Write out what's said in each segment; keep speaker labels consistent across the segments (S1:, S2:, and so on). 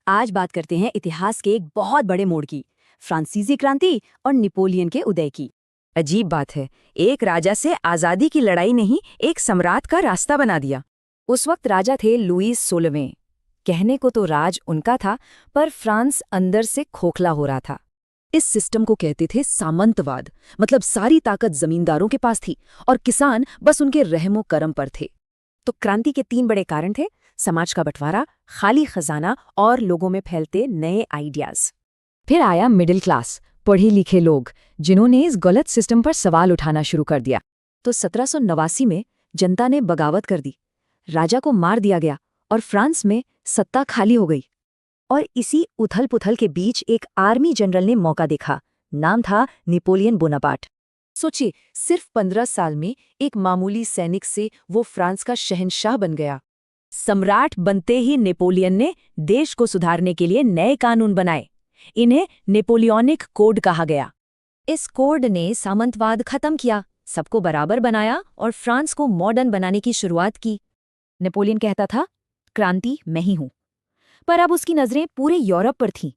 S1: आज बात करते हैं इतिहास के एक बहुत बड़े मोड़ की, फ्रांसीसी क्रांति और नेपोलियन के उदय की।
S2: अजीब बात है, एक राजा से आजादी की लड़ाई नहीं, एक सम्राट का रास्ता बना दिया।
S1: उस वक्त राजा थे लुईस 16वें। कहने को तो राज उनका था, पर फ्रांस अंदर से खोखला हो रहा था।
S2: इस सिस्टम को कहते थे सामंतवाद, मतलब सारी ताकत जमींदारों के पास थी और किसान बस उनके रहमो करम पर थे।
S1: तो क्रांति के 3 बड़े कारण थे: समाज का बंटवारा, खाली खजाना और लोगों में फैलते नए आइडियाज।
S2: फिर आया मिडिल क्लास, पढ़े लिखे लोग, जिन्होंने इस गलत सिस्टम पर सवाल उठाना शुरू कर दिया।
S1: तो 1789 में जनता ने बगावत कर दी, राजा को मार दिया गया और फ्रांस में सत्ता खाली हो गई। और इसी उथल पुथल के बीच एक आर्मी जनरल ने मौका देखा। नाम था नेपोलियन बोनापार्ट। सोचिए, सिर्फ 15 साल में एक मामूली सैनिक से वो फ्रांस का शहंशाह बन गया। सम्राट बनते ही नेपोलियन ने देश को सुधारने के लिए नए कानून बनाए। इन्हें नेपोलियनिक कोड कहा गया। इस कोड ने सामंतवाद खत्म किया, सबको बराबर बनाया और फ्रांस को मॉडर्न बनाने की शुरुआत की। नेपोलियन कहता था, क्रांति मैं ही हूं, पर अब उसकी नजरें पूरे यूरोप पर थीं।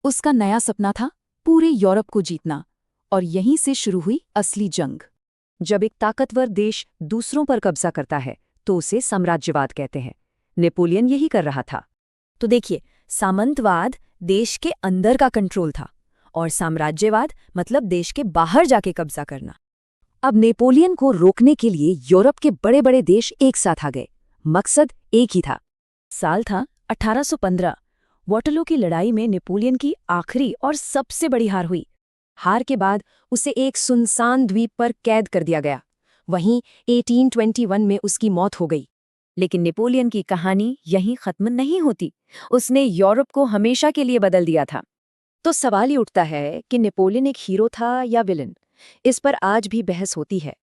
S2: उसका नया सपना था पूरे यूरोप को जीतना, और यहीं से शुरू हुई असली जंग।
S1: जब एक ताकतवर देश दूसरों पर कब्जा करता है तो उसे साम्राज्यवाद कहते हैं। नेपोलियन यही कर रहा था। तो देखिए, सामंतवाद देश के अंदर का कंट्रोल था और साम्राज्यवाद मतलब देश के बाहर जाके कब्जा करना।
S2: अब नेपोलियन को रोकने के लिए यूरोप के बड़े बड़े देश एक साथ आ गए। मकसद एक ही था।
S1: साल था 1815। वाटरलू की लड़ाई में नेपोलियन की आखिरी और सबसे बड़ी हार हुई। हार के बाद उसे एक सुनसान द्वीप पर कैद कर दिया गया। वहीं 1821 में उसकी मौत हो गई। लेकिन नेपोलियन की कहानी यहीं खत्म नहीं होती। उसने यूरोप को हमेशा के लिए बदल दिया था। तो सवाल ये उठता है कि नेपोलियन एक हीरो था या विलन। इस पर आज भी बहस होती है।